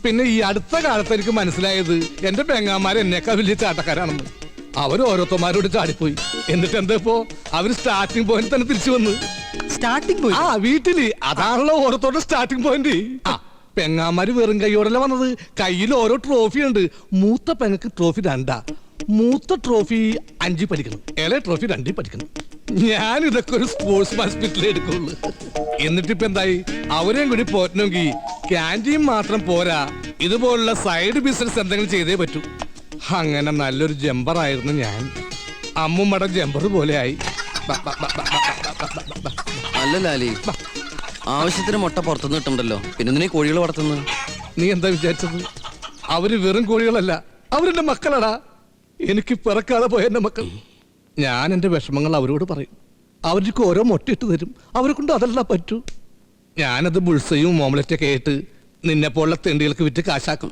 പിന്നെ ഈ അടുത്ത കാലത്ത് എനിക്ക് മനസ്സിലായത് എന്റെ പെങ്ങാമാര് എന്നേക്കാൾ വലിയ ചാട്ടക്കാരാണെന്ന്. അവർ ഓരോരുത്തന്മാരോട് ചാടിപ്പോയി. എന്നിട്ട് എന്താ ഇപ്പോ അവര് സ്റ്റാർട്ടിംഗ് പോയിന്റ് തന്നെ തിരിച്ചു വന്ന്. സ്റ്റാർട്ടിംഗ് പോയി? ആ വീട്ടില് അതാണല്ലോ ഓരോരുത്തരുടെ സ്റ്റാർട്ടിംഗ് പോയിന്റ്. പെങ്ങാമാര് വെറും കൈയോടല്ല വന്നത്. കയ്യിൽ ഓരോ ട്രോഫി ഉണ്ട്. മൂത്ത പെങ്ങക്ക് ട്രോഫി 2, മൂത്ത ട്രോഫി 5 പഠിക്കണം, ഇളയ ട്രോഫി 2 പഠിക്കണം. ഞാൻ ഇതൊക്കെ ഒരു സ്പോർട്സ് ഹോസ്പിറ്റലിൽ എടുക്കുള്ളൂ. എന്നിട്ടിപ്പോ എന്തായി, അവരെയും കൂടി പോറ്റണമെങ്കിൽ ക്യാൻറ്റീൻ മാത്രം പോരാ, ഇതുപോലുള്ള സൈഡ് ബിസിനസ് എന്തെങ്കിലും ചെയ്തേ പറ്റൂ. അങ്ങനെ നല്ലൊരു ജമ്പർ ആയിരുന്നു ഞാൻ. അമ്മുമ്മയുടെ ജമ്പർ പോലെ ആയി. അല്ല ലാലി, ആവശ്യത്തിന് മുട്ട പുറത്തുനിന്ന് കിട്ടുണ്ടല്ലോ, പിന്നെ നീ കോഴികൾ വളർത്തുന്നത്? നീ എന്താ വിചാരിച്ചത്? അവര് വെറും കോഴികളല്ല, അവരെന്റെ മക്കളടാ. എനിക്ക് പിറക്കാതെ പോയ എന്റെ മക്കൾ. ഞാൻ എന്റെ വിഷമങ്ങൾ അവരോട് പറയും. അവർക്ക് ഓരോ മുട്ടയിട്ട് തരും. അവരെ കൊണ്ട് അതല്ല പറ്റൂ. ഞാനത് ബുൾസയും ഓംലറ്റൊക്കെ ആയിട്ട് നിന്നെ പോലുള്ള തെണ്ടികൾക്ക് വിറ്റ് കാശാക്കും.